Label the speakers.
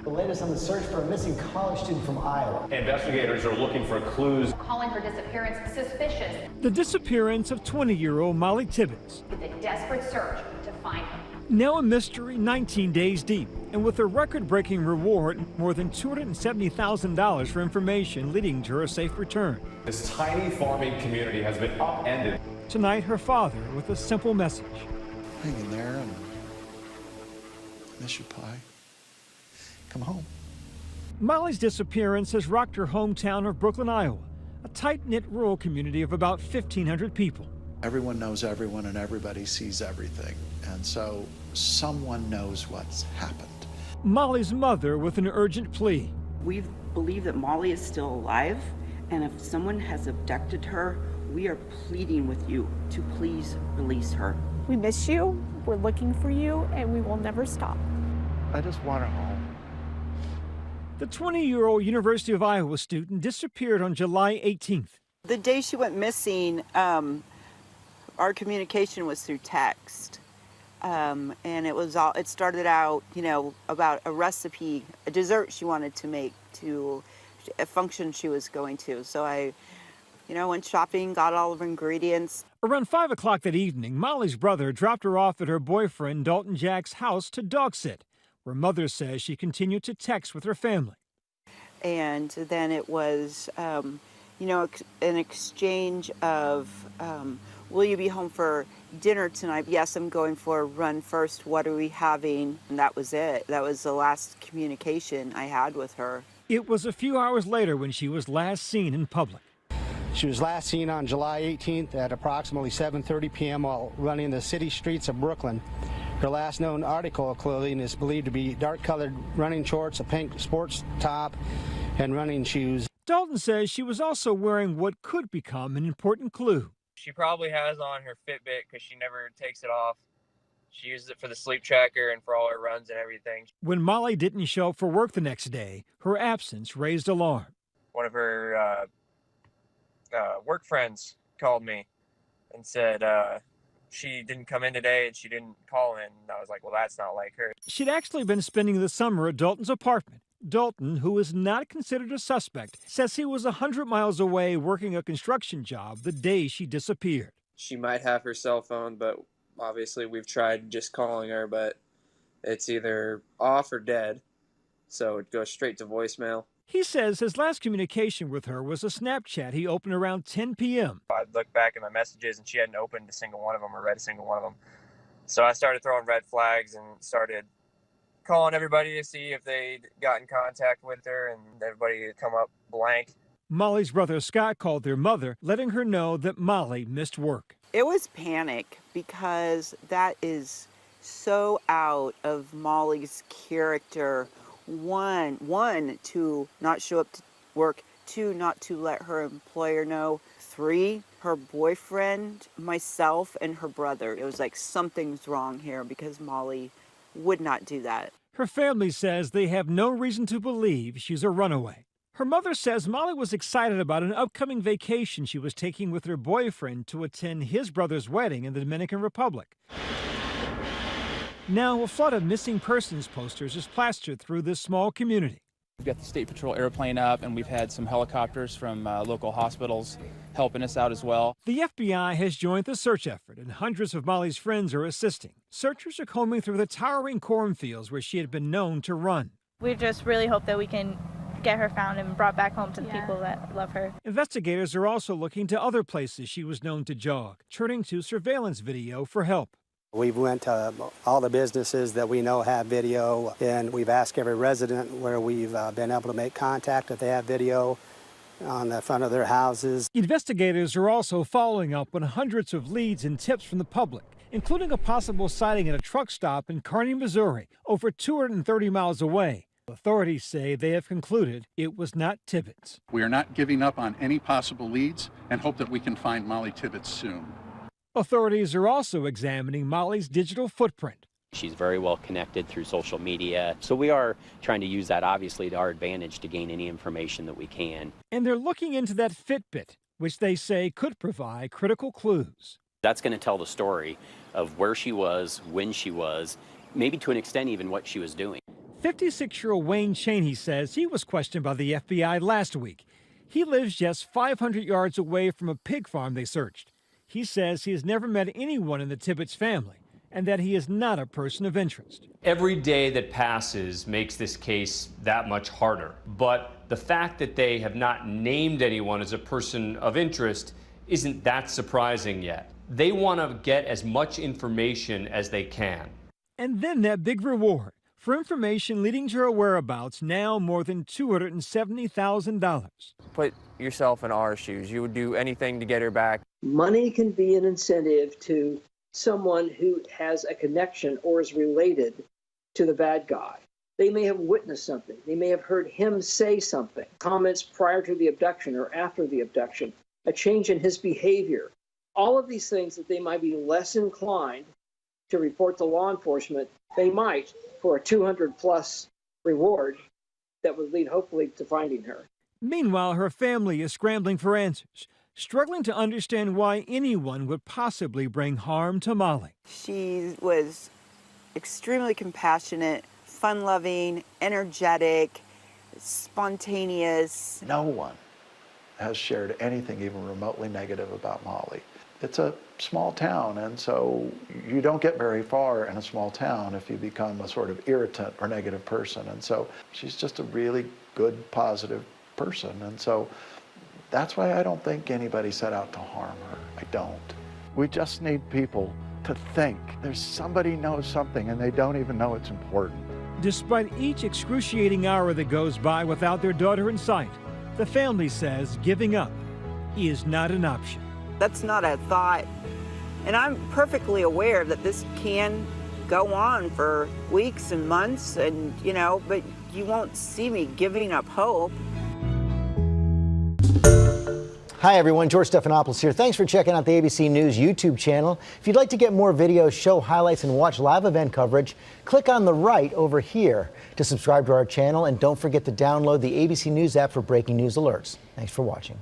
Speaker 1: The latest on the search for a missing college student from Iowa.
Speaker 2: Investigators are looking for clues.
Speaker 3: Calling her disappearance suspicious.
Speaker 4: The disappearance of 20-year-old Mollie Tibbetts.
Speaker 3: It's a desperate search to find her.
Speaker 4: Now a mystery 19 days deep, and with a record-breaking reward, more than $270,000 for information leading to her safe return.
Speaker 2: This tiny farming community has been upended.
Speaker 4: Tonight, her father with a simple message.
Speaker 5: Hang in there and miss you, Pie. Come home.
Speaker 4: Mollie's disappearance has rocked her hometown of Brooklyn, Iowa, a tight-knit rural community of about 1,500 people.
Speaker 5: Everyone knows everyone and everybody sees everything. And so someone knows what's happened.
Speaker 4: Mollie's mother with an urgent plea.
Speaker 6: We believe that Mollie is still alive, and if someone has abducted her, we are pleading with you to please release her.
Speaker 7: We miss you, we're looking for you, and we will never stop.
Speaker 8: I just want her home.
Speaker 4: The 20-year-old University of Iowa student disappeared on July 18th.
Speaker 6: The day she went missing, our communication was through text. And it started out, about a recipe, a dessert she wanted to make to a function she was going to. So I, went shopping, got all of her ingredients.
Speaker 4: Around 5 o'clock that evening, Mollie's brother dropped her off at her boyfriend Dalton Jack's house to dog sit, where mother says she continued to text with her family.
Speaker 6: And then it was, an exchange of, will you be home for dinner tonight? Yes, I'm going for a run first. What are we having? And that was it. That was the last communication I had with her.
Speaker 4: It was a few hours later when she was last seen in public.
Speaker 8: She was last seen on July 18th at approximately 7:30 p.m. while running the city streets of Brooklyn. Her last known article of clothing is believed to be dark-colored running shorts, a pink sports top, and running shoes.
Speaker 4: Dalton says she was also wearing what could become an important clue.
Speaker 9: She probably has on her Fitbit because she never takes it off. She uses it for the sleep tracker and for all her runs and everything.
Speaker 4: When Mollie didn't show up for work the next day, her absence raised alarm.
Speaker 9: One of her work friends called me and said she didn't come in today and she didn't call in. And I was like, well, that's not like her.
Speaker 4: She'd actually been spending the summer at Dalton's apartment. Dalton, who is not considered a suspect, says he was 100 miles away working a construction job the day she disappeared.
Speaker 9: She might have her cell phone, but obviously we've tried just calling her, but it's either off or dead, so it goes straight to voicemail.
Speaker 4: He says his last communication with her was a Snapchat he opened around 10 p.m.
Speaker 9: I'd look back at my messages and she hadn't opened a single one of them or read a single one of them. So I started throwing red flags and started calling everybody to see if they'd got in contact with her, and everybody had come up blank.
Speaker 4: Mollie's brother Scott called their mother, letting her know that Mollie missed work.
Speaker 6: It was panic because that is so out of Mollie's character. One, to not show up to work. 2, not to let her employer know. 3, her boyfriend, myself, and her brother. It was like something's wrong here because Mollie would not do that.
Speaker 4: Her family says they have no reason to believe she's a runaway. Her mother says Mollie was excited about an upcoming vacation she was taking with her boyfriend to attend his brother's wedding in the Dominican Republic. Now, a flood of missing persons posters is plastered through this small community.
Speaker 10: We've got the State Patrol airplane up, and we've had some helicopters from local hospitals helping us out as well.
Speaker 4: The FBI has joined the search effort, and hundreds of Mollie's friends are assisting. Searchers are combing through the towering cornfields where she had been known to run.
Speaker 11: We just really hope that we can get her found and brought back home to the people that love her.
Speaker 4: Investigators are also looking to other places she was known to jog, turning to surveillance video for help.
Speaker 8: We've went to all the businesses that we know have video, and we've asked every resident where we've been able to make contact if they have video on the front of their houses.
Speaker 4: Investigators are also following up on hundreds of leads and tips from the public, including a possible sighting at a truck stop in Kearney, Missouri, over 230 miles away. Authorities say they have concluded it was not Tibbetts.
Speaker 12: We are not giving up on any possible leads and hope that we can find Mollie Tibbetts soon.
Speaker 4: Authorities are also examining Mollie's digital footprint.
Speaker 13: She's very well connected through social media, so we are trying to use that obviously to our advantage to gain any information that we can.
Speaker 4: And they're looking into that Fitbit, which they say could provide critical clues.
Speaker 13: That's going to tell the story of where she was, when she was, maybe to an extent even what she was doing.
Speaker 4: 56-year-old Wayne Cheney says he was questioned by the FBI last week. He lives just 500 yards away from a pig farm they searched. He says he has never met anyone in the Tibbetts family and that he is not a person of interest.
Speaker 14: Every day that passes makes this case that much harder. But the fact that they have not named anyone as a person of interest isn't that surprising yet. They want to get as much information as they can.
Speaker 4: And then that big reward for information leading to her whereabouts, now more than $270,000.
Speaker 9: Put yourself in our shoes. You would do anything to get her back.
Speaker 15: Money can be an incentive to someone who has a connection or is related to the bad guy. They may have witnessed something. They may have heard him say something, comments prior to the abduction or after the abduction, a change in his behavior. All of these things that they might be less inclined to report to law enforcement, they might for a 200+ reward that would lead hopefully to finding her.
Speaker 4: Meanwhile, her family is scrambling for answers, struggling to understand why anyone would possibly bring harm to Mollie.
Speaker 6: She was extremely compassionate, fun-loving, energetic, spontaneous.
Speaker 5: No one has shared anything even remotely negative about Mollie. It's a small town, and so you don't get very far in a small town if you become a sort of irritant or negative person. And so she's just a really good, positive person. And so that's why I don't think anybody set out to harm her. I don't. We just need people to think there's somebody knows something and they don't even know it's important.
Speaker 4: Despite each excruciating hour that goes by without their daughter in sight, the family says giving up is not an option.
Speaker 6: That's not a thought. And I'm perfectly aware that this can go on for weeks and months and, but you won't see me giving up hope.
Speaker 1: Hi everyone, George Stephanopoulos here. Thanks for checking out the ABC News YouTube channel. If you'd like to get more videos, show highlights, and watch live event coverage, click on the right over here to subscribe to our channel, and don't forget to download the ABC News app for breaking news alerts. Thanks for watching.